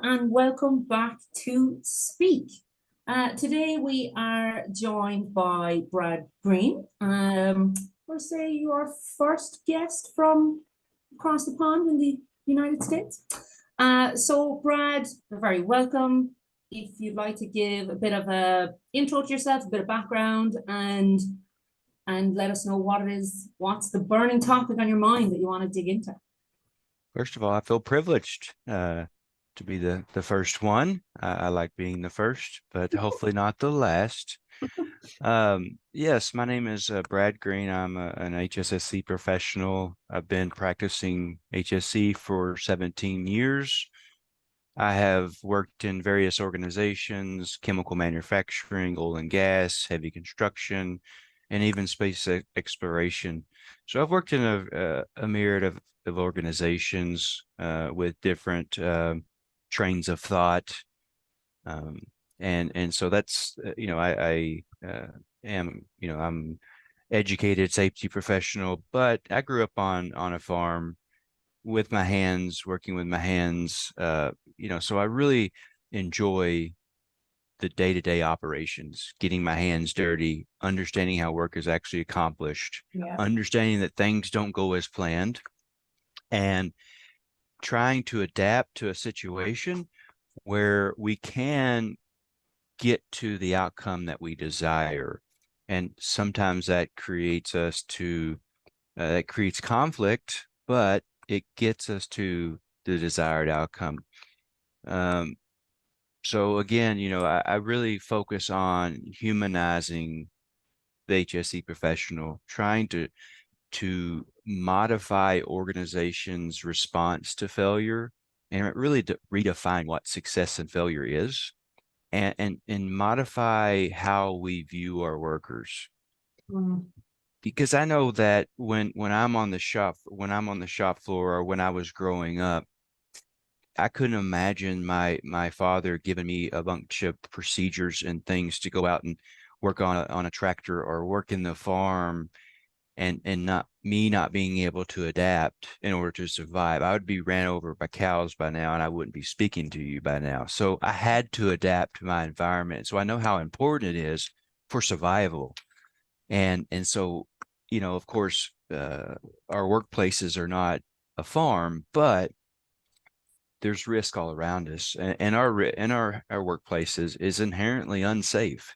and welcome back to Speak. Today we are joined by Brad Green. We'll say your first guest from across the pond in the United States. So Brad, you're very welcome. If you'd like to give a bit of a intro to yourself, a bit of background, and let us know what's the burning topic on your mind that you want to dig into. First of all, I feel privileged to be the first one. I like being the first, but hopefully not the last. Yes, my name is Brad Green. I'm an HSSC professional. I've been practicing HSC for 17 years. I have worked in various organizations, chemical manufacturing, oil and gas, heavy construction, and even space exploration. So I've worked in a myriad of organizations with different trains of thought. And so that's, I am, I'm educated safety professional, but I grew up on a farm with my hands, working with my hands, so I really enjoy the day-to-day operations, getting my hands dirty, understanding how work is actually accomplished, understanding that things don't go as planned, and trying to adapt to a situation where we can get to the outcome that we desire. And sometimes that creates that creates conflict, but it gets us to the desired outcome. So again, I really focus on humanizing the HSE professional, trying to modify organizations' response to failure and really redefine what success and failure is, and modify how we view our workers. Because I know that when I'm on the shop floor, or when I was growing up, I couldn't imagine my father giving me a bunch of procedures and things to go out and work on a tractor or work in the farm, and not being able to adapt in order to survive. I would be ran over by cows by now, and I wouldn't be speaking to you by now. So I had to adapt to my environment. So I know how important it is for survival. And so, of course, our workplaces are not a farm, but there's risk all around us, and our workplace is inherently unsafe.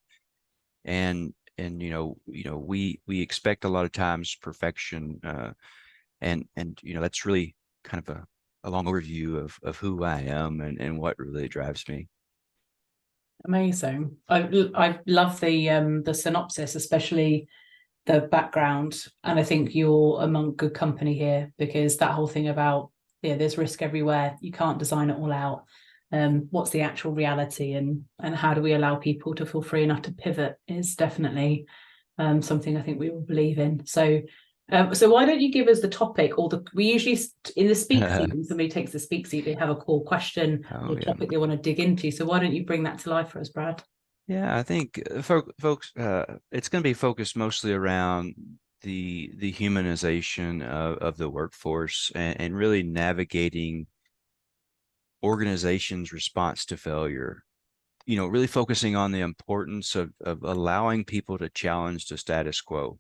And we expect a lot of times perfection, and that's really kind of a long overview of who I am and what really drives me. Amazing. I love the synopsis, especially the background, and I think you're among good company here, because that whole thing about there's risk everywhere, you can't design it all out. What's the actual reality, and how do we allow people to feel free enough to pivot is definitely something I think we all believe in. So why don't you give us the topic, we usually in the speak seat, when somebody takes the speak seat, they have a core question or topic they want to dig into. So why don't you bring that to life for us, Brad? Yeah, I think folks, it's going to be focused mostly around the humanization of the workforce, and really navigating organizations' response to failure. Really focusing on the importance of allowing people to challenge the status quo,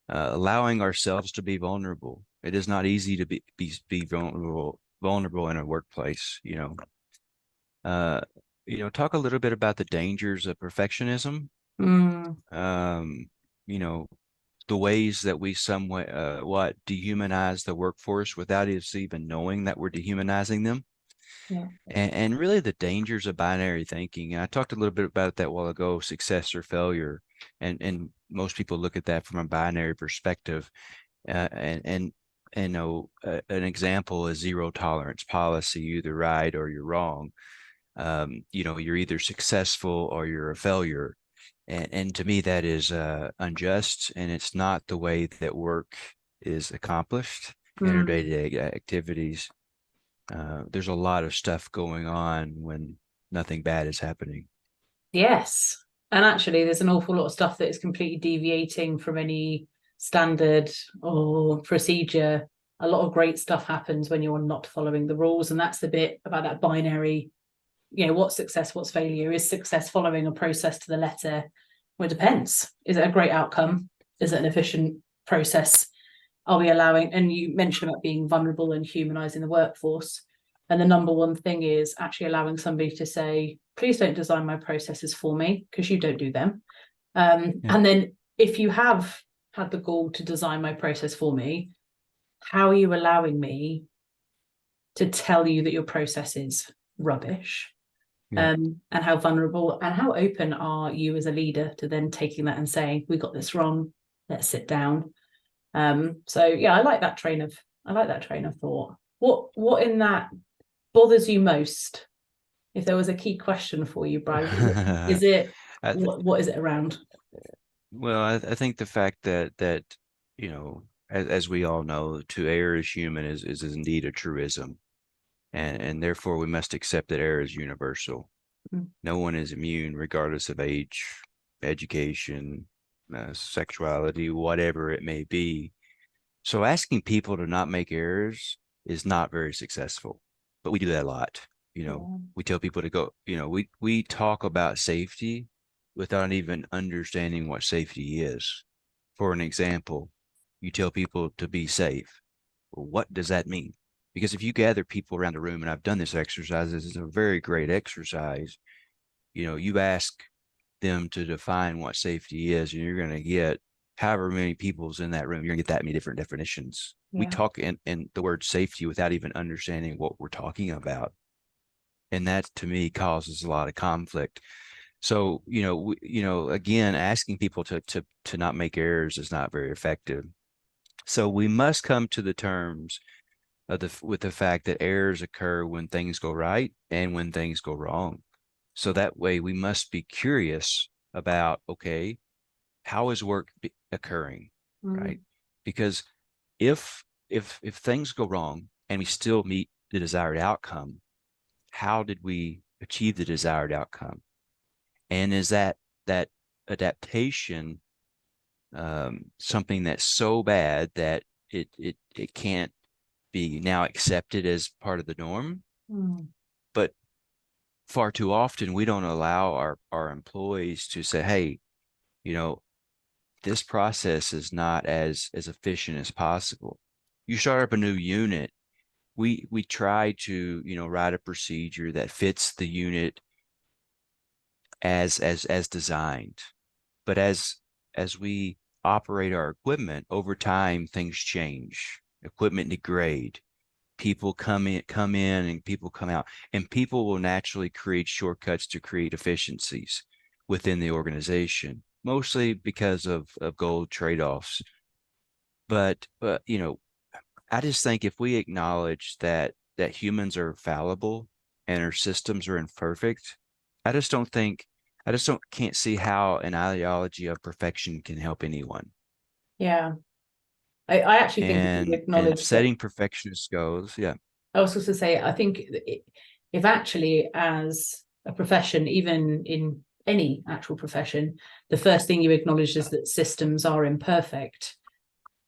allowing ourselves to be vulnerable. It is not easy to be vulnerable in a workplace. Talk a little bit about the dangers of perfectionism. The ways that we somewhat dehumanize the workforce without us even knowing that we're dehumanizing them. And really the dangers of binary thinking. And I talked a little bit about that a while ago, success or failure. And most people look at that from a binary perspective. An example is zero tolerance policy. You're either right or you're wrong. You're either successful or you're a failure. And to me, that is unjust, and it's not the way that work is accomplished in our day-to-day activities. There's a lot of stuff going on when nothing bad is happening. Yes. And actually, there's an awful lot of stuff that is completely deviating from any standard or procedure a lot of great stuff happens when you're not following the rules. And that's the bit about that binary, what's success, what's failure. Is success following a process to the letter? Well, it depends. Is it a great outcome? Is it an efficient process? Are we allowing, and you mentioned about being vulnerable and humanizing the workforce. And the number one thing is actually allowing somebody to say, please don't design my processes for me, because you don't do them. And then if you have had the gall to design my process for me, how are you allowing me to tell you that your process is rubbish? And how vulnerable and how open are you as a leader to then taking that and saying, we got this wrong, let's sit down. So yeah, I like that train of thought. What in that bothers you most? If there was a key question for you, Brad, is it what is it around? Well, I think the fact that as we all know, to err is human is indeed a truism, and therefore we must accept that error is universal. No one is immune, regardless of age, education, sexuality, whatever it may be. So asking people to not make errors is not very successful, but we do that a lot. We tell people to go, we talk about safety without even understanding what safety is. For an example, you tell people to be safe. Well, what does that mean? Because if you gather people around a room, and I've done this exercise, this is a very great exercise. You ask them to define what safety is, and you're going to get however many people's in that room, you're going to get that many different definitions. We talk in the word safety without even understanding what we're talking about. And that to me causes a lot of conflict. So, again, asking people to not make errors is not very effective. So we must come to the terms with the fact that errors occur when things go right and when things go wrong. So that way we must be curious about, okay, how is work occurring, right? Because if things go wrong and we still meet the desired outcome, how did we achieve the desired outcome? And is that adaptation something that's so bad that it can't be now accepted as part of the norm? But far too often we don't allow our employees to say, hey, this process is not as efficient as possible. You start up a new unit, we try to write a procedure that fits the unit as designed. But as we operate our equipment over time, things change. Equipment degrade. People come in and people come out, and people will naturally create shortcuts to create efficiencies within the organization, mostly because of goal trade-offs. But I just think if we acknowledge that humans are fallible and our systems are imperfect, I just can't see how an ideology of perfection can help anyone. Yeah. I actually think if you acknowledge and setting perfectionist goals, I was supposed to say, I think if actually as a profession, even in any actual profession, the first thing you acknowledge is that systems are imperfect.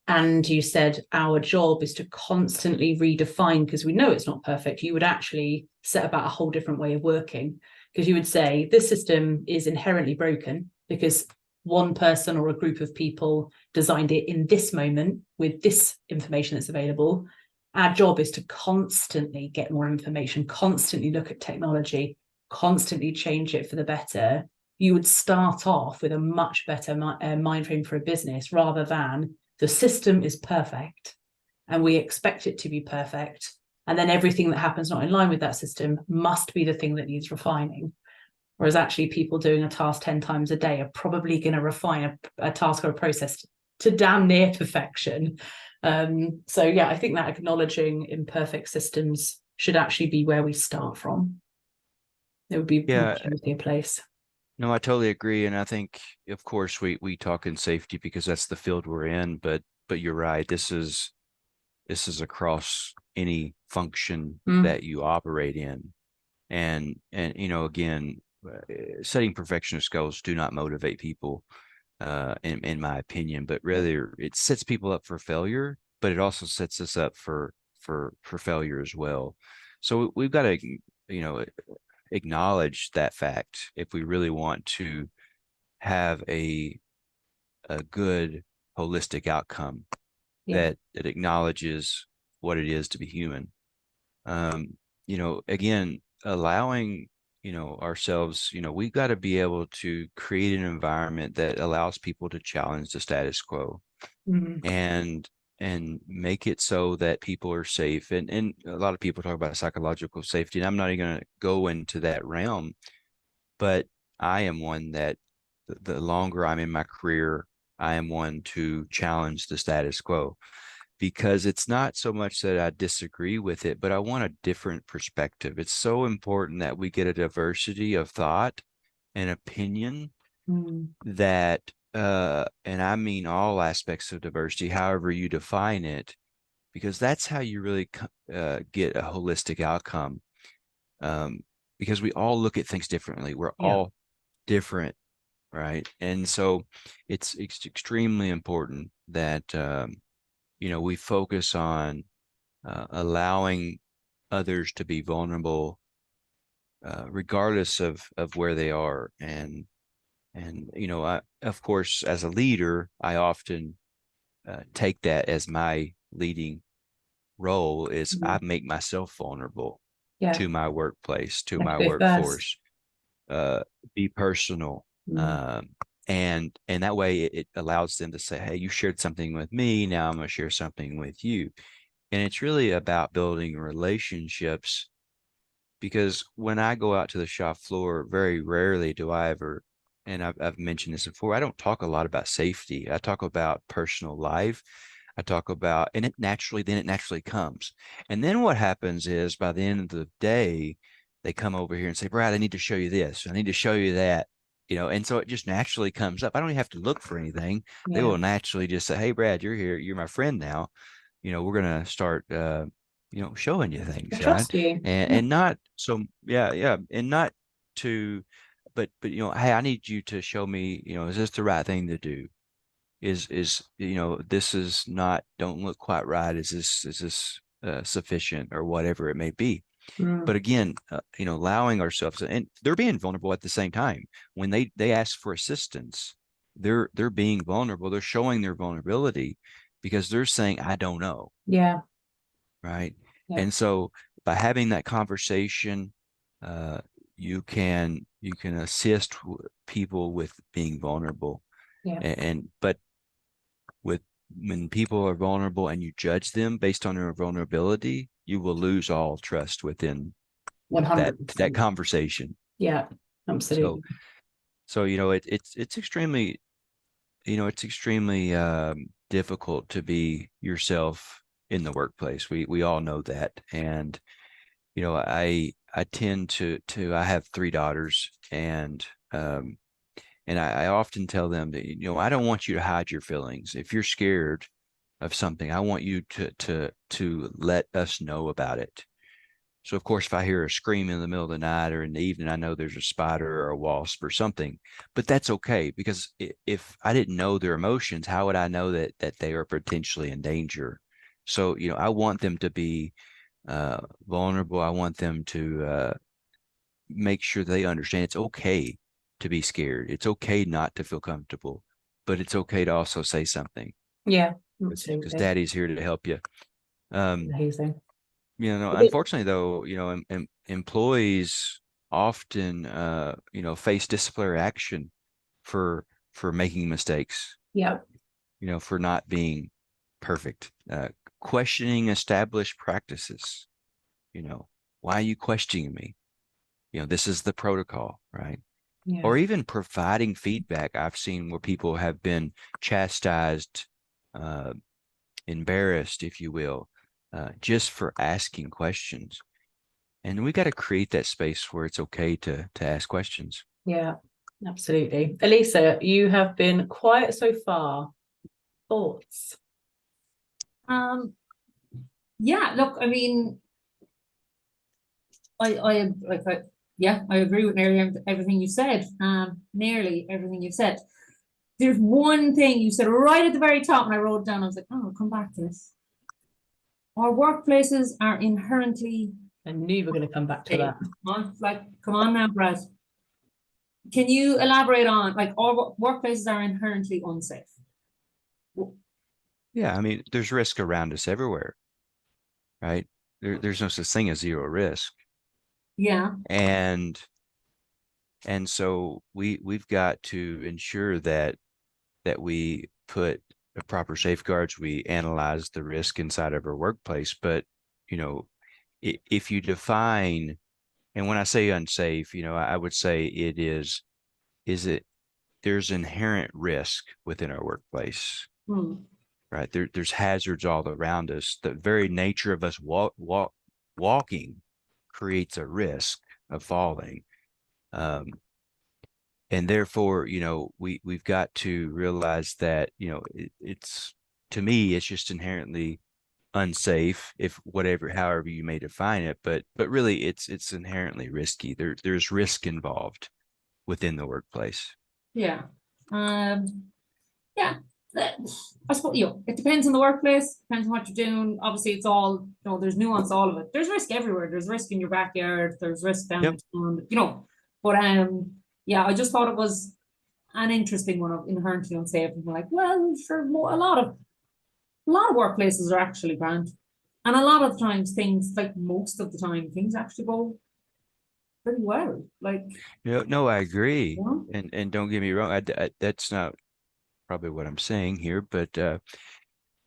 And you said our job is to constantly redefine, because we know it's not perfect. You would actually set about a whole different way of working, because you would say this system is inherently broken because one person or a group of people designed it in this moment with this information that's available. Our job is to constantly get more information, constantly look at technology, constantly change it for the better. You would start off with a much better mind frame for a business, rather than the system is perfect and we expect it to be perfect. And then everything that happens not in line with that system must be the thing that needs refining. Whereas actually people doing a task 10 times a day are probably going to refine a task or a process to damn near perfection. So yeah, I think that acknowledging imperfect systems should actually be where we start from. It would be a healthier place. No, I totally agree. And I think, of course, we talk in safety because that's the field we're in, but you're right. This is across any function that you operate in. And again, setting perfectionist goals do not motivate people, in my opinion, but rather it sets people up for failure but it also sets us up for failure as well. So we've got to, you know, acknowledge that fact if we really want to have a good holistic outcome that acknowledges what it is to be human. You know, again, allowing, you know, ourselves, you know, we've got to be able to create an environment that allows people to challenge the status quo and make it so that people are safe. And a lot of people talk about psychological safety, and I'm not even going to go into that realm, but I am one that the longer I'm in my career, I am one to challenge the status quo, because it's not so much that I disagree with it, but I want a different perspective. It's so important that we get a diversity of thought and opinion that, and I mean all aspects of diversity, however you define it, because that's how you really get a holistic outcome. Because we all look at things differently. We're all different, right? And so it's extremely important that you know, we focus on allowing others to be vulnerable, regardless of where they are. And you know, I, of course, as a leader, I often take that as my leading role is I make myself vulnerable to my workplace, to my workforce, be personal. And that way it allows them to say, hey, you shared something with me, now I'm going to share something with you. And it's really about building relationships, because when I go out to the shop floor, very rarely do I ever, and I've mentioned this before, I don't talk a lot about safety. I talk about personal life. I talk about, and it naturally comes. And then what happens is by the end of the day, they come over here and say, Brad, I need to show you this. I need to show you that, you know, and so it just naturally comes up. I don't even have to look for anything. They will naturally just say, hey, Brad, you're here. You're my friend now. You know, we're going to start, you know, showing you things, I trust you. and not so, and not to, but you know, hey, I need you to show me, you know, is this the right thing to do? Is you know, this is not, don't look quite right. Is this sufficient, or whatever it may be? But again, you know, allowing ourselves, and they're being vulnerable at the same time. When they ask for assistance, they're being vulnerable. They're showing their vulnerability because they're saying, I don't know. Right. And so by having that conversation, you can assist people with being vulnerable. And but when people are vulnerable and you judge them based on their vulnerability, you will lose all trust within 100%. that conversation. Yeah, absolutely. So you know, it's extremely, you know, it's extremely difficult to be yourself in the workplace. We all know that. And you know, I tend to I have 3 daughters, and I often tell them that, you know, I don't want you to hide your feelings. If you're scared of something, I want you to let us know about it. So of course, if I hear a scream in the middle of the night or in the evening, I know there's a spider or a wasp or something, but that's okay, because if I didn't know their emotions, how would I know that they are potentially in danger? So, you know, I want them to be vulnerable. I want them to make sure they understand it's okay to be scared. It's okay not to feel comfortable, but it's okay to also say something. Yeah, Because Daddy's here to help you. Amazing. You know, unfortunately though, you know, employees often, you know, face disciplinary action for making mistakes. Yeah. You know, for not being perfect, questioning established practices. You know, why are you questioning me? You know, this is the protocol, right? Or even providing feedback. I've seen where people have been chastised, embarrassed, if you will, just for asking questions. And we got to create that space where it's okay to ask questions. Yeah, absolutely. Elisa, you have been quiet so far. Thoughts? Yeah, look, I mean, I agree with nearly everything you said. Nearly everything you said. There's one thing you said right at the very top, and I wrote it down. I was like, oh, I'll come back to this. our workplaces are inherently I knew you were going to come back to safe. that. Come on now, Brad. Can you elaborate on, like, our workplaces are inherently unsafe? Yeah, I mean, there's risk around us everywhere, right? There's no such thing as zero risk. Yeah. And so we've got to ensure that we put the proper safeguards, we analyze the risk inside of our workplace. But, you know, if you define, and when I say unsafe, you know, I would say there's inherent risk within our workplace, right? There's hazards all around us. The very nature of us walking creates a risk of falling. And therefore, you know, we've got to realize that, you know, it's, to me, it's just inherently unsafe, if whatever, however you may define it, but really it's inherently risky. There's risk involved within the workplace. Yeah. Yeah. I suppose, you know, it depends on the workplace, depends on what you're doing. Obviously, it's all, you know, there's nuance to all of it. There's risk everywhere. There's risk in your backyard, there's risk down Yep. in town, you know. But yeah, I just thought it was an interesting one of inherently unsafe. And we're like, well, sure, a lot of workplaces are actually grand. And a lot of times things, like most of the time, things actually go pretty well. Like, No, I agree. yeah. And don't get me wrong, that's not probably what I'm saying here, but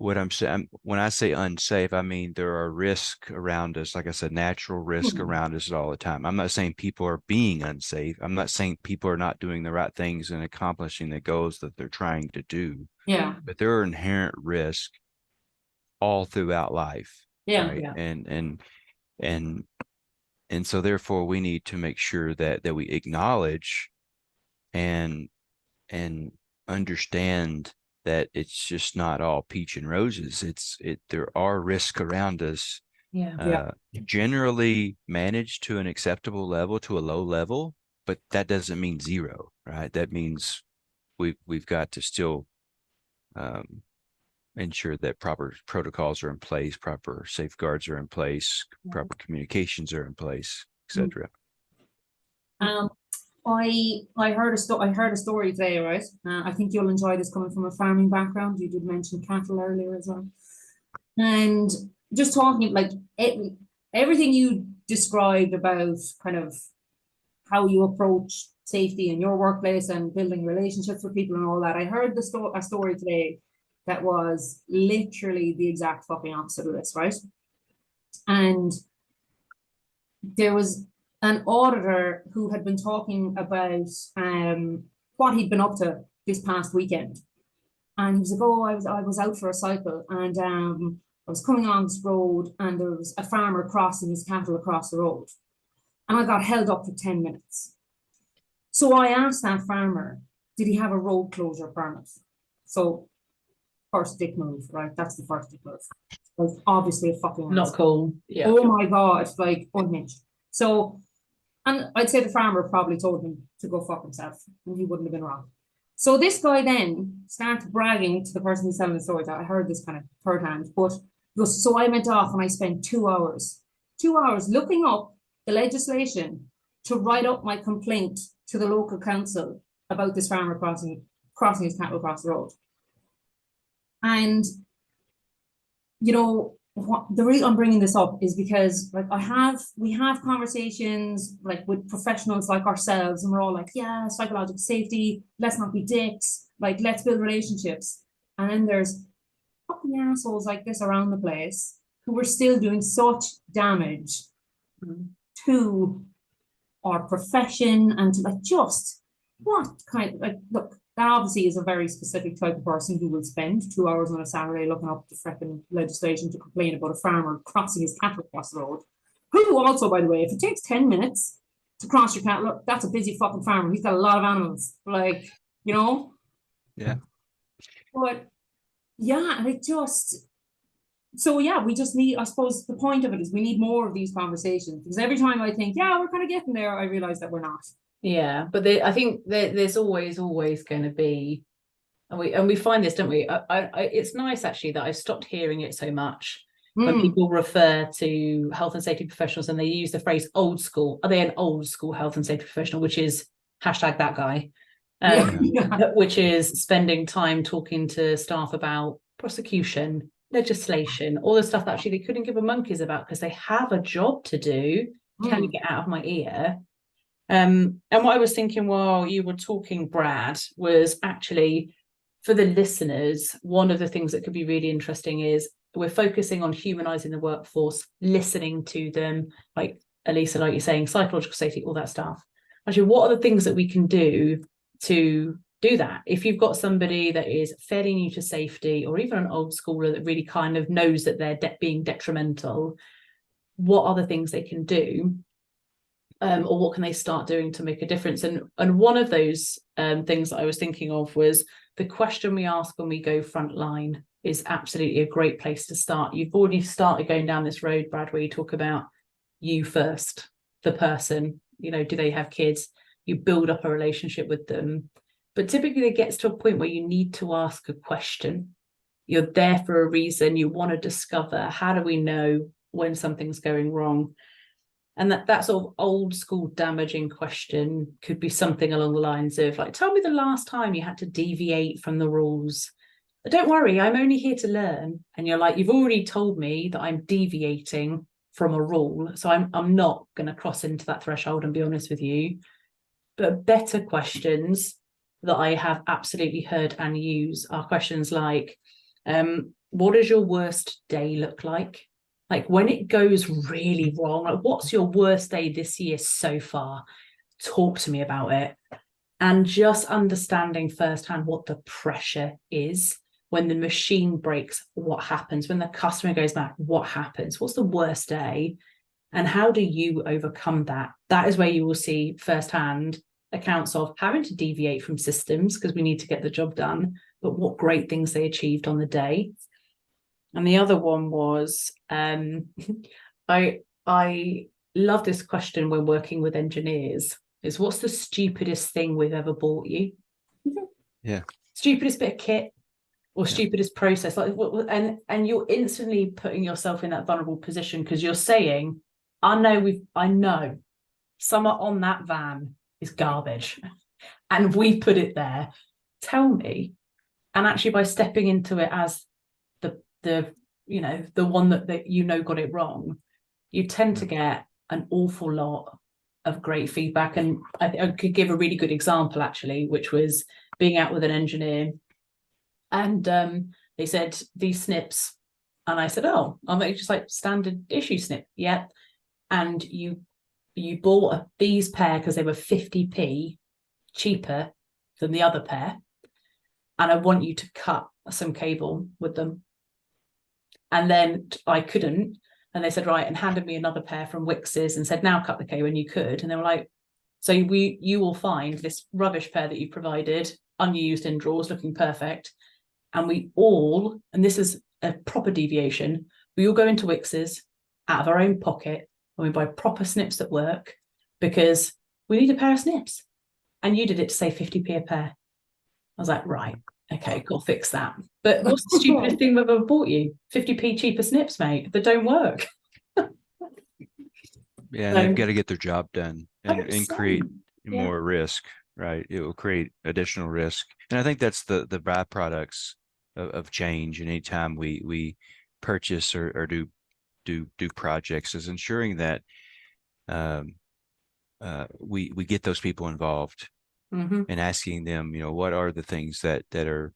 what I'm saying, when I say unsafe, I mean there are risks around us. Like I said, natural risk around us all the time. I'm not saying people are being unsafe. I'm not saying people are not doing the right things and accomplishing the goals that they're trying to do. Yeah. But there are inherent risks all throughout life. Yeah. Right. Yeah. And so therefore we need to make sure that we acknowledge and understand that it's just not all peach and roses. There are risks around us, Yeah. generally managed to an acceptable level, to a low level, but that doesn't mean zero, right? That means we've got to still ensure that proper protocols are in place, proper safeguards are in place, proper communications are in place, etc. I heard a story today, right? I think you'll enjoy this, coming from a farming background. You did mention cattle earlier as well, and just talking like everything you described about kind of how you approach safety in your workplace and building relationships with people and all that. I heard a story today that was literally the exact fucking opposite of this, right? And there was an auditor who had been talking about what he'd been up to this past weekend. And he was like, oh, I was out for a cycle, and I was coming along this road, and there was a farmer crossing his cattle across the road. And I got held up for 10 minutes. So I asked that farmer, did he have a road closure permit? So first dick move, right? That's the first dick move. Like, obviously a fucking Not cool. Yeah. Oh my God, like unhinged. So, and I'd say the farmer probably told him to go fuck himself, and he wouldn't have been wrong. So this guy then started bragging to the person who's selling the story. I heard this kind of third hand, but so I went off and I spent 2 hours looking up the legislation to write up my complaint to the local council about this farmer crossing his cattle across the road. And, you know, the reason I'm bringing this up is because, like, we have conversations like with professionals like ourselves, and we're all like, yeah, psychological safety, let's not be dicks, like, let's build relationships. And then there's fucking assholes like this around the place who are still doing such damage to our profession, and to, like, just what kind of, like, look, that obviously is a very specific type of person who will spend 2 hours on a Saturday looking up the freaking legislation to complain about a farmer crossing his cattle across the road. Who also, by the way, if it takes 10 minutes to cross your cattle, look, that's a busy fucking farmer. He's got a lot of animals, like, you know? Yeah. But yeah, and it just, so yeah, we just need, I suppose the point of it is we need more of these conversations, because every time I think, yeah, we're kind of getting there, I realize that we're not. Yeah, but I think there's always going to be, and we find this, don't we? It's nice actually that I've stopped hearing it so much When Mm. people refer to health and safety professionals and they use the phrase old school, are they an old school health and safety professional, which is hashtag that guy, Yeah. which is spending time talking to staff about prosecution, legislation, all the stuff that actually they couldn't give a monkeys about because they have a job to do. Can you Mm. get out of my ear? And what I was thinking while you were talking, Brad, was actually for the listeners, one of the things that could be really interesting is we're focusing on humanizing the workforce, listening to them, like Elisa, like you're saying, psychological safety, all that stuff. Actually, what are the things that we can do to do that? If you've got somebody that is fairly new to safety, or even an old schooler that really kind of knows that they're being detrimental, what are the things they can do? Or what can they start doing to make a difference? And one of those things that I was thinking of was the question we ask when we go frontline is absolutely a great place to start. You've already started going down this road, Brad, where you talk about you first, the person, you know, do they have kids? You build up a relationship with them. But typically it gets to a point where you need to ask a question. You're there for a reason. You want to discover, how do we know when something's going wrong? And that sort of old school damaging question could be something along the lines of like, tell me the last time you had to deviate from the rules. Don't worry, I'm only here to learn. And you're like, you've already told me that I'm deviating from a rule. So I'm not going to cross into that threshold and be honest with you. But better questions that I have absolutely heard and use are questions like, what does your worst day look like? Like when it goes really wrong, like what's your worst day this year so far? Talk to me about it. And just understanding firsthand what the pressure is. When the machine breaks, what happens? When the customer goes back, what happens? What's the worst day? And how do you overcome that? That is where you will see firsthand accounts of having to deviate from systems because we need to get the job done, but what great things they achieved on the day. And the other one was, I love this question when working with engineers, is what's the stupidest thing we've ever bought you? Yeah. Stupidest bit of kit or Yeah. stupidest process. Like, and you're instantly putting yourself in that vulnerable position because you're saying, I know somewhere on that van is garbage and we put it there. Tell me. And actually by stepping into it as the you know, the one that you know got it wrong, you tend to get an awful lot of great feedback. And I could give a really good example actually, which was being out with an engineer and they said these snips, and I said, oh, I'll make just like standard issue snip. Yeah. And you bought these pair because they were 50p cheaper than the other pair, and I want you to cut some cable with them. And then I couldn't. And they said, right, and handed me another pair from Wix's and said, now cut the cable, and you could. And they were like, so you will find this rubbish pair that you provided, unused in drawers, looking perfect. And we all, and this is a proper deviation, we all go into Wix's out of our own pocket and we buy proper snips at work because we need a pair of snips. And you did it to save 50p a pair. I was like, right, okay, got to fix that. But what's the stupidest thing we've ever bought you? 50p cheaper snips, mate, that don't work. Yeah, and they've got to get their job done and create 100%. more risk, right? It will create additional risk. And I think that's the byproducts of change. And anytime we purchase or do projects is ensuring that we get those people involved and asking them, you know, what are the things that are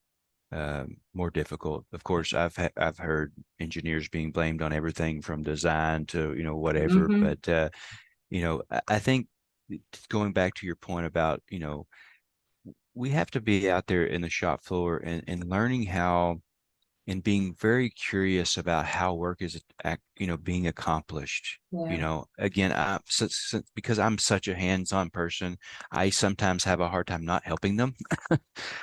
more difficult. Of course, I've heard engineers being blamed on everything from design to, you know, whatever. But you know, I think going back to your point about, you know, we have to be out there in the shop floor and learning how and being very curious about how work is, you know, being accomplished. You know, again, because I'm such a hands-on person, I sometimes have a hard time not helping them.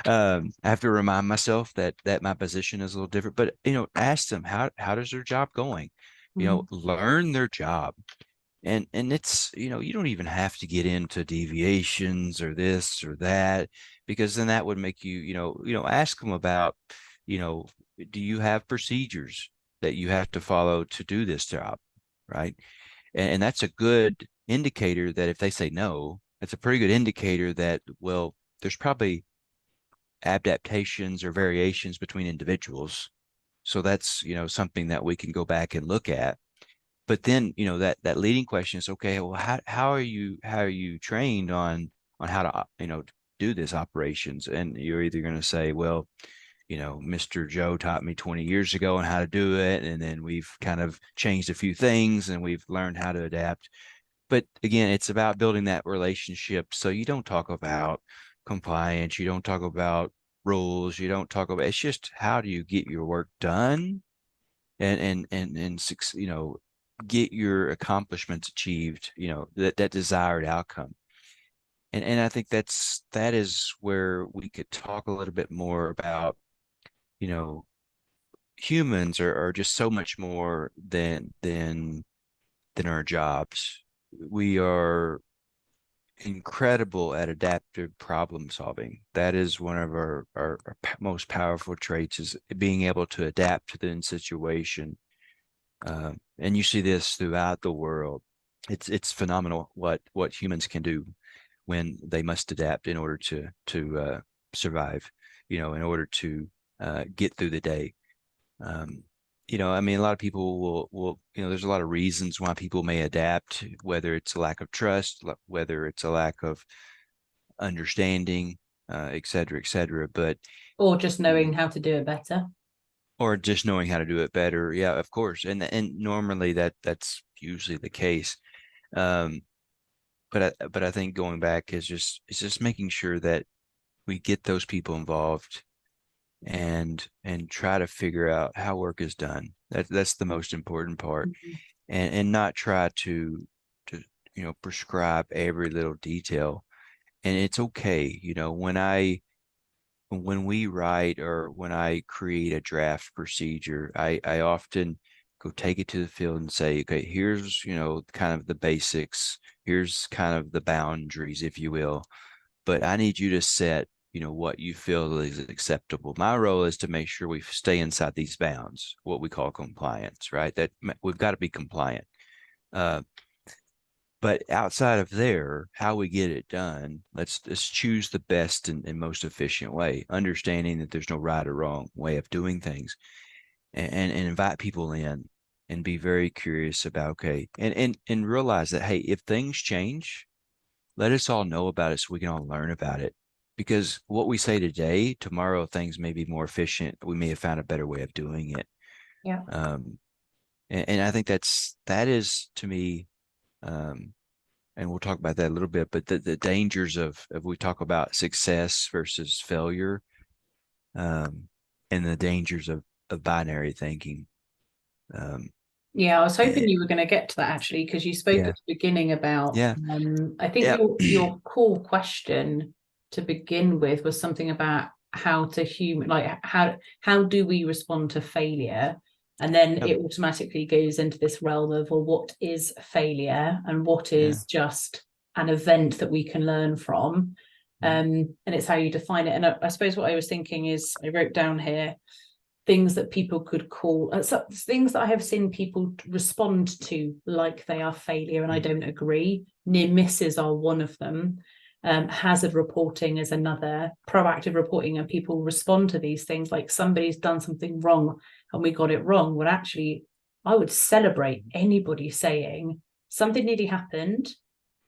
I have to remind myself that my position is a little different, but, you know, ask them how does their job going? You know, learn their job. And it's, you know, you don't even have to get into deviations or this or that, because then that would make you, you know, ask them about, you know, do you have procedures? that you have to follow to do this job, right? And that's a good indicator that if they say no, that's a pretty good indicator that, well, there's probably adaptations or variations between individuals. So that's, something that we can go back and look at. But then, that leading question is, okay, well, how are you trained on how to, do this operations? And you're either going to say, well, Mr. Joe taught me 20 years ago on how to do it. And then we've kind of changed a few things and we've learned how to adapt. But again, it's about building that relationship. So you don't talk about compliance, you don't talk about rules, you don't talk about, it's just how do you get your work done and get your accomplishments achieved, that desired outcome. And I think that is where we could talk a little bit more about, humans are just so much more than our jobs. We are incredible at adaptive problem solving. That is one of our most powerful traits, is being able to adapt to the situation. And you see this throughout the world. It's phenomenal what humans can do when they must adapt in order to survive, in order to get through the day. I mean, a lot of people will, there's a lot of reasons why people may adapt, whether it's a lack of trust, whether it's a lack of understanding, et cetera, but Or just knowing how to do it better. or just knowing how to do it better. Yeah, of course. And normally that's usually the case. But I think going back is just making sure that we get those people involved and try to figure out how work is done. That's the most important part. Mhm. And not try to prescribe every little detail. And it's okay, when we write or when I create a draft procedure, I often go take it to the field and say, okay, here's, kind of the basics, here's kind of the boundaries, if you will, but I need you to set, what you feel is acceptable. My role is to make sure we stay inside these bounds, what we call compliance, right? That we've got to be compliant. But outside of there, how we get it done, let's choose the best and most efficient way, understanding that there's no right or wrong way of doing things, and invite people in and be very curious about, okay, and realize that, hey, if things change, let us all know about it so we can all learn about it. Because what we say today, tomorrow things may be more efficient. We may have found a better way of doing it. Yeah. And I think that is to me, and we'll talk about that a little bit, but the dangers of we talk about success versus failure, and the dangers of binary thinking. Yeah, I was hoping and- you were going to get to that actually, because you spoke yeah, at the beginning about, yeah, I think yeah, your core question to begin with was something about how to how do we respond to failure? And then Yep. it automatically goes into this realm of, well, what is failure and what Yeah. is just an event that we can learn from? And it's how you define it. And I suppose what I was thinking is, I wrote down here things that people could call things that I have seen people respond to like they are failure, and I don't agree. Near misses are one of them. Hazard reporting is another. Proactive reporting, and people respond to these things like somebody's done something wrong and we got it wrong. Well, actually, I would celebrate anybody saying something nearly happened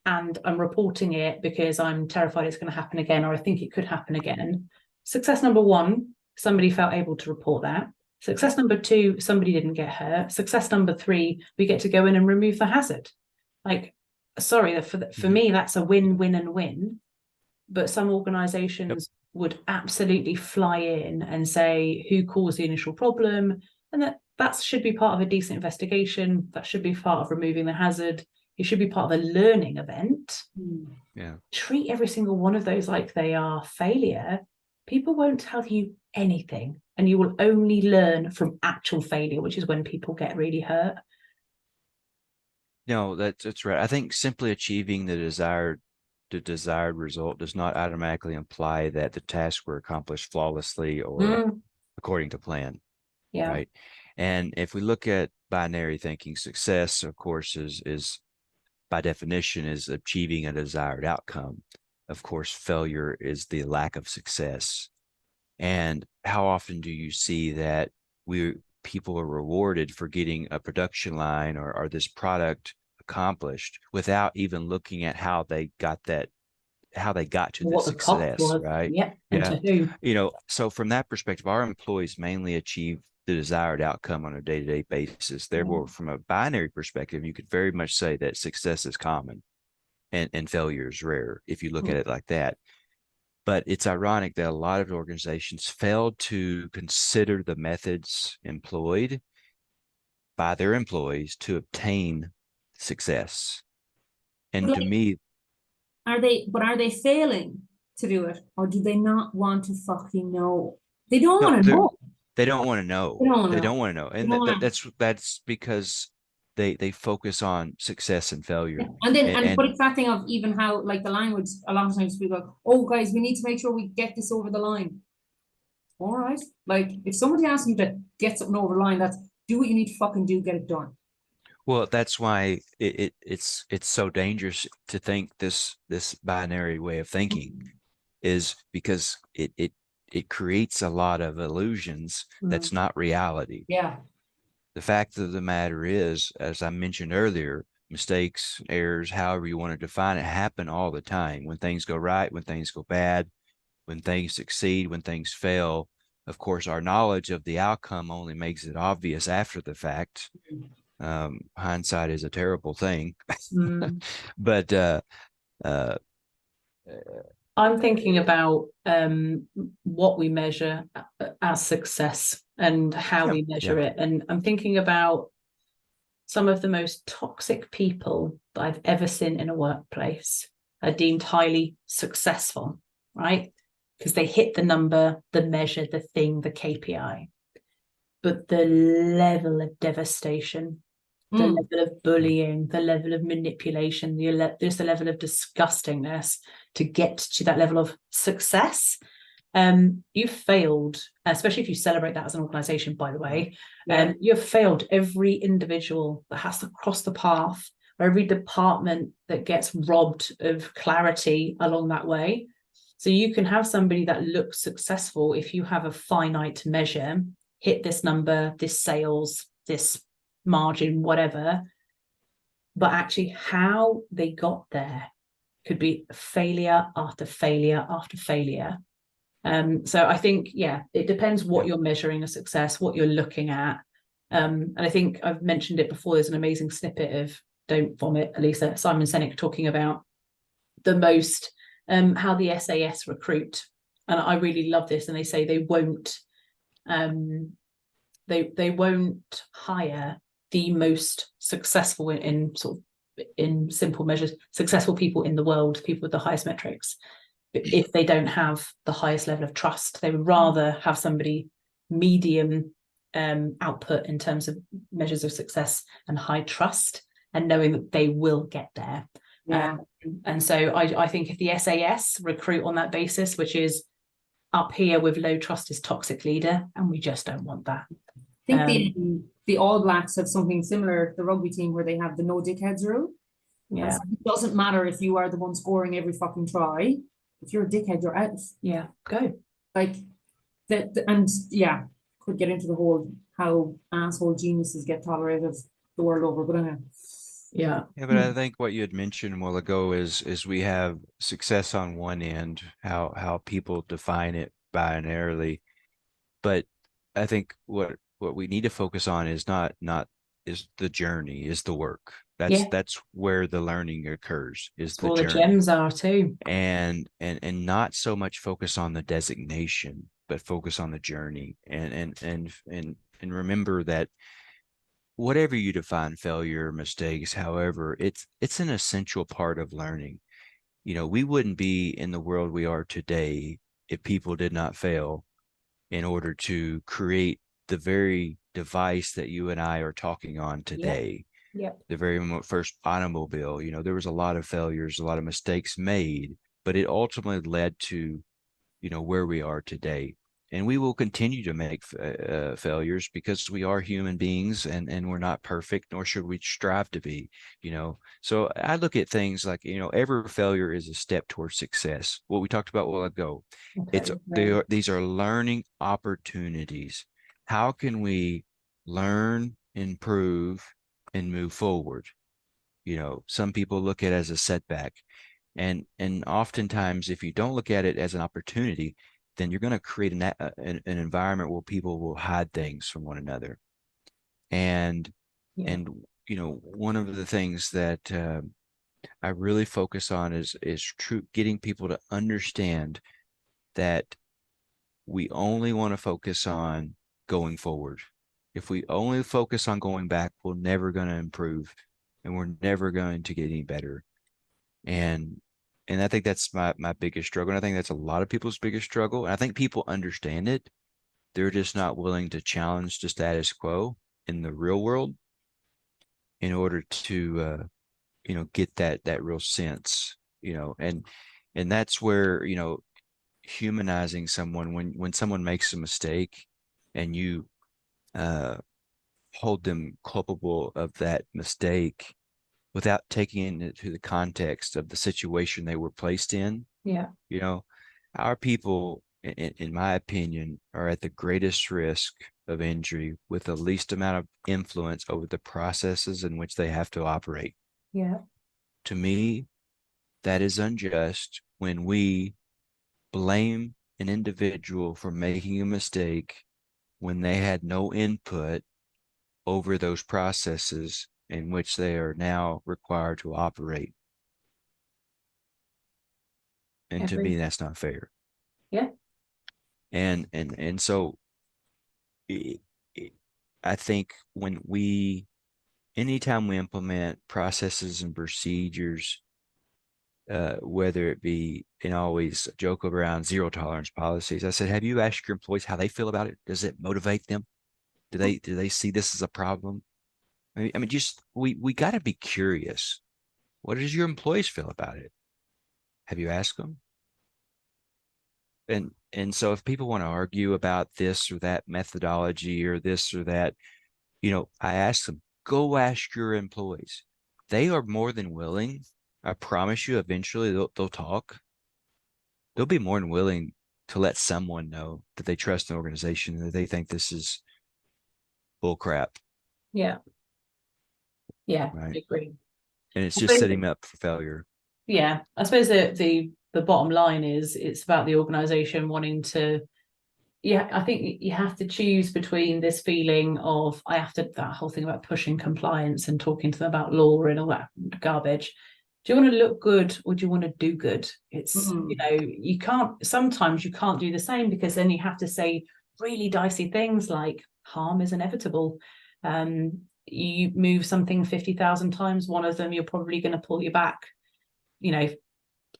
and I'm reporting it because I'm terrified it's going to happen again, or I think it could happen again. Success number one, somebody felt able to report that. Success number two, somebody didn't get hurt. Success number three, we get to go in and remove the hazard. Like, sorry, for me, that's a win, win, and win. But some organizations would absolutely fly in and say who caused the initial problem, and that should be part of a decent investigation. That should be part of removing the hazard. It should be part of a learning event. Yeah. Treat every single one of those like they are failure. People won't tell you anything, and you will only learn from actual failure, which is when people get really hurt. No, that's right. I think simply achieving the desired result does not automatically imply that the tasks were accomplished flawlessly or according to plan. Yeah. Right. And if we look at binary thinking, success, of course, is by definition is achieving a desired outcome. Of course, failure is the lack of success. And how often do you see that people are rewarded for getting a production line or this product accomplished without even looking at how they got to the What the cost success, was. right? Yeah. And Yeah. to who? So from that perspective, our employees mainly achieve the desired outcome on a day-to-day basis. Therefore, from a binary perspective, you could very much say that success is common and failure is rare if you look at it like that. But it's ironic that a lot of organizations fail to consider the methods employed by their employees to obtain success. And to me, Are they failing to do it, or do they not want to fucking know? They don't want to know. they don't want to know. They don't want to They know. don't want to know. And that's because they focus on success and failure. And then, but it's that thing of even how, like, the language, a lot of times people go, oh, guys, we need to make sure we get this over the line. All right. Like, if somebody asks you to get something over the line, that's do what you need to fucking do, get it done. Well, that's why it's so dangerous to think this binary way of thinking is because it creates a lot of illusions that's not reality. Yeah. The fact of the matter is, as I mentioned earlier, mistakes, errors, however you want to define it, happen all the time. When things go right, when things go bad, when things succeed, when things fail. Of course, our knowledge of the outcome only makes it obvious after the fact. Hindsight is a terrible thing. But I'm thinking about what we measure as success and how we measure it. And I'm thinking about some of the most toxic people that I've ever seen in a workplace are deemed highly successful, right? Because they hit the number, the measure, the thing, the KPI. But the level of devastation, the level of bullying, the level of manipulation, just the level of disgustingness to get to that level of success. You've failed, especially if you celebrate that as an organization, by the way. You've failed every individual that has to cross the path, or every department that gets robbed of clarity along that way. So you can have somebody that looks successful if you have a finite measure, hit this number, this sales, this margin, whatever, but actually how they got there could be failure after failure after failure. So I think, it depends what you're measuring as success, what you're looking at. And I think I've mentioned it before, there's an amazing snippet of Don't Vomit, Elisa, Simon Sinek talking about the most, how the SAS recruit. And I really love this. And they say they won't, they won't hire the most successful in sort of, in simple measures, successful people in the world, people with the highest metrics. But if they don't have the highest level of trust, they would rather have somebody medium output in terms of measures of success and high trust, and knowing that they will get there. And so I think if the SAS recruit on that basis, which is up here with low trust is toxic leader, and we just don't want that. I think the All Blacks have something similar, the rugby team, where they have the no dickheads rule. Yeah. So it doesn't matter if you are the one scoring every fucking try. If you're a dickhead, you're out. Yeah, go. Like that, and could get into the whole how asshole geniuses get tolerated the world over, but anyway. Yeah. But I think what you had mentioned a while ago is we have success on one end, how people define it binarily, but I think what we need to focus on is not is the journey, is the work. That's where the learning occurs, is the journey. The gems are too. And not so much focus on the designation, but focus on the journey. And remember that whatever you define failure, mistakes, however, it's an essential part of learning. We wouldn't be in the world we are today if people did not fail in order to create the very device that you and I are talking on today. The very first automobile. There was a lot of failures, a lot of mistakes made, but it ultimately led to, where we are today. and we will continue to make failures because we are human beings, and we're not perfect, nor should we strive to be, So I look at things like, every failure is a step towards success. What we talked about a while ago, Okay, right. these are learning opportunities. How can we learn, improve, and move forward? Some people look at it as a setback. And oftentimes, if you don't look at it as an opportunity, then you're going to create an environment where people will hide things from one another. And Yeah. and one of the things that I really focus on is getting people to understand that we only want to focus on going forward. If we only focus on going back, we're never going to improve, and we're never going to get any better. And I think that's my biggest struggle. And I think that's a lot of people's biggest struggle. And I think people understand it. They're just not willing to challenge the status quo in the real world in order to get that real sense, and that's where, humanizing someone, when someone makes a mistake and you uh hold them culpable of that mistake without taking it into the context of the situation they were placed in. Yeah. Our people, in my opinion, are at the greatest risk of injury with the least amount of influence over the processes in which they have to operate. Yeah. To me, that is unjust when we blame an individual for making a mistake when they had no input over those processes in which they are now required to operate. And to me, Agree. that's not fair. Yeah. And so it, I think anytime we implement processes and procedures, whether it be, and I always joke around zero tolerance policies. I said, have you asked your employees how they feel about it? Does it motivate them? Do they see this as a problem? I mean, just we got to be curious. What does your employees feel about it? Have you asked them? And so if people want to argue about this or that methodology or this or that, I ask them, go ask your employees. They are more than willing. I promise you, eventually they'll talk. They'll be more than willing to let someone know that they trust an organization, that they think this is bull crap. Yeah. Yeah. Right. I agree. And it's I just suppose, setting up for failure. yeah, I suppose the bottom line is it's about the organization wanting to. Yeah, I think you have to choose between this feeling of that whole thing about pushing compliance and talking to them about law and all that garbage. Do you want to look good or do you want to do good? It's, sometimes you can't do the same, because then you have to say really dicey things like harm is inevitable. You move something 50,000 times, one of them you're probably going to pull you back,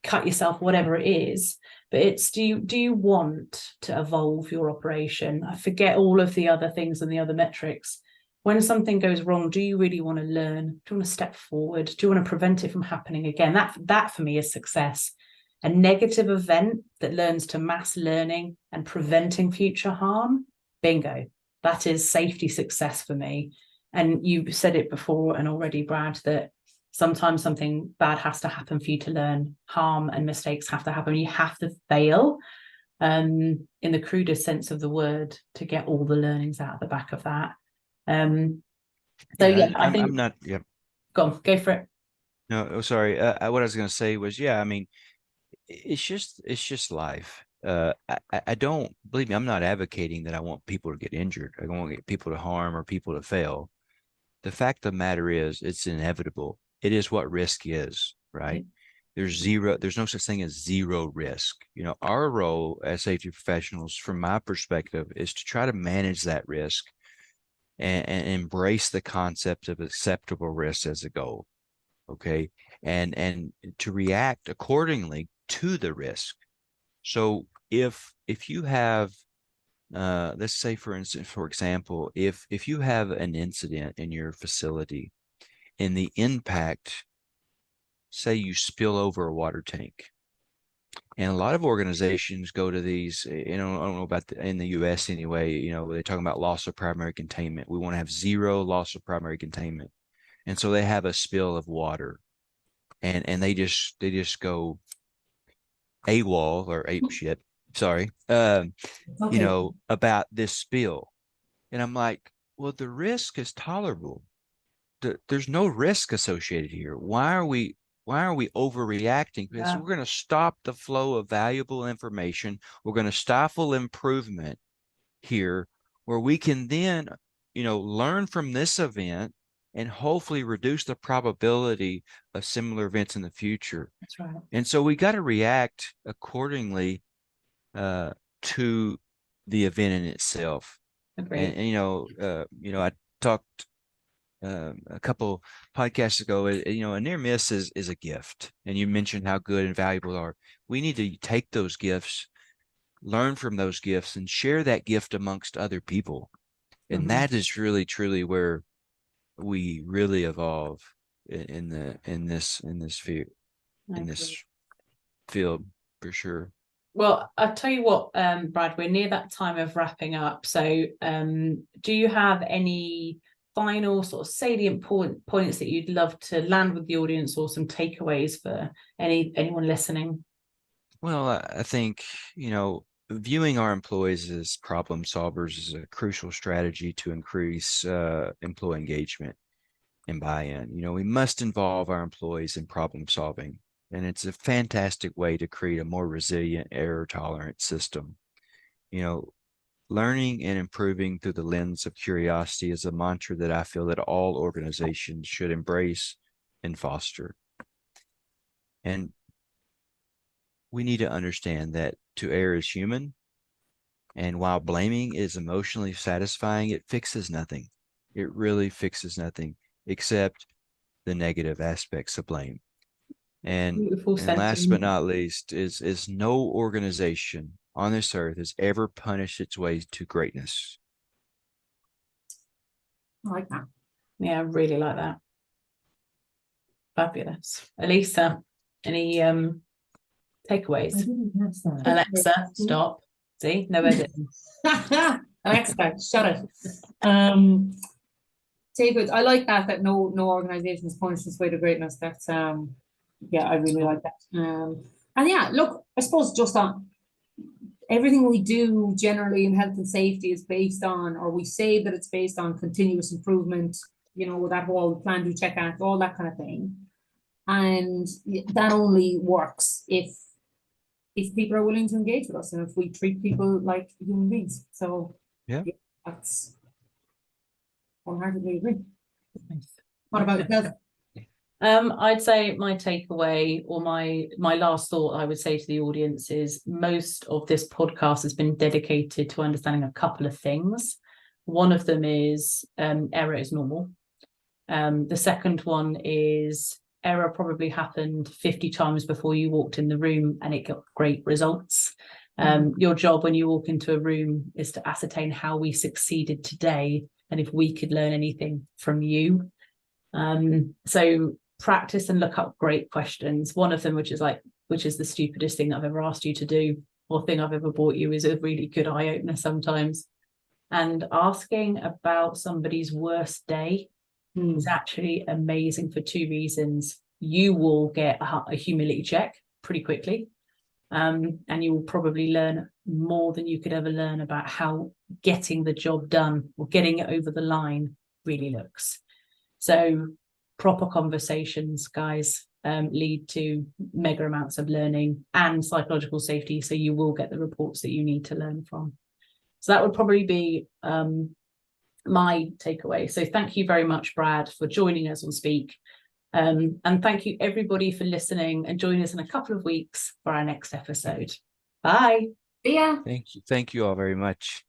cut yourself, whatever it is. But it's, do you want to evolve your operation? I forget all of the other things and the other metrics. When something goes wrong, do you really want to learn? Do you want to step forward? Do you want to prevent it from happening again? That for me is success. A negative event that learns to mass learning and preventing future harm, bingo. That is safety success for me. And you said it before and already, Brad, that sometimes something bad has to happen for you to learn. Harm and mistakes have to happen. You have to fail, in the crudest sense of the word, to get all the learnings out the back of that. I think I'm not. Yeah. go for it. No, sorry. What I was going to say was, yeah. I mean, it's just life. I don't, believe me, I'm not advocating that I want people to get injured. I don't want to get people to harm or people to fail. The fact of the matter is, it's inevitable. It is what risk is, right? There's no such thing as zero risk. Our role as safety professionals, from my perspective, is to try to manage that risk and embrace the concept of acceptable risk as a goal. Okay. And to react accordingly to the risk. So if you have, let's say, for instance, for example, if you have an incident in your facility and the impact, say you spill over a water tank, And a lot of organizations go to these, I don't know about in the US anyway, they're talking about loss of primary containment. We want to have zero loss of primary containment. And so they have a spill of water and they just go AWOL or ape shit, sorry, Okay. about this spill. And I'm like, well, the risk is tolerable. There's no risk associated here. Why are we overreacting? Because we're going to stop the flow of valuable information. We're going to stifle improvement here, where we can then, learn from this event and hopefully reduce the probability of similar events in the future. That's right. And so we got to react accordingly to the event in itself. Agreed. And I talked a couple podcasts ago, a near miss is a gift. And you mentioned how good and valuable they are. We need to take those gifts, learn from those gifts, and share that gift amongst other people. And that is really, truly where we really evolve in this field for sure. Well, I'll tell you what, Brad, we're near that time of wrapping up. So do you have any final sort of salient points that you'd love to land with the audience, or some takeaways for anyone listening? Well, I think, viewing our employees as problem solvers is a crucial strategy to increase employee engagement and buy-in. We must involve our employees in problem solving, and it's a fantastic way to create a more resilient, error-tolerant system. Learning and improving through the lens of curiosity is a mantra that I feel that all organizations should embrace and foster. And we need to understand that to err is human. And while blaming is emotionally satisfying, it fixes nothing. It really fixes nothing except the negative aspects of blame. And last but not least is no organization on this earth has ever punished its way to greatness. I like that. Yeah, I really like that. Fabulous. Elisa, any takeaways? I didn't catch that. Alexa, stop. See, no editing. Alexa, shut it. Takeaways. I like that no organization is punished its way to greatness. That's yeah, I really like that. And yeah, look, I suppose just on everything we do generally in health and safety is based on, or we say that it's based on, continuous improvement, that whole plan, do, check, act, all that kind of thing. And that only works if people are willing to engage with us and if we treat people like human beings. So yeah, that's wholeheartedly agree. What about yourself? I'd say my takeaway, or my last thought I would say to the audience, is most of this podcast has been dedicated to understanding a couple of things. One of them is error is normal. The second one is error probably happened 50 times before you walked in the room and it got great results. Your job when you walk into a room is to ascertain how we succeeded today and if we could learn anything from you. So practice and look up great questions. One of them, which is the stupidest thing I've ever asked you to do or thing I've ever bought you, is a really good eye opener sometimes. And asking about somebody's worst day is actually amazing for two reasons. You will get a humility check pretty quickly, and you will probably learn more than you could ever learn about how getting the job done or getting it over the line really looks. So proper conversations, guys, lead to mega amounts of learning and psychological safety. So you will get the reports that you need to learn from. So that would probably be my takeaway. So thank you very much, Brad, for joining us on Speak. And thank you everybody for listening, and join us in a couple of weeks for our next episode. Bye. See ya. Thank you all very much.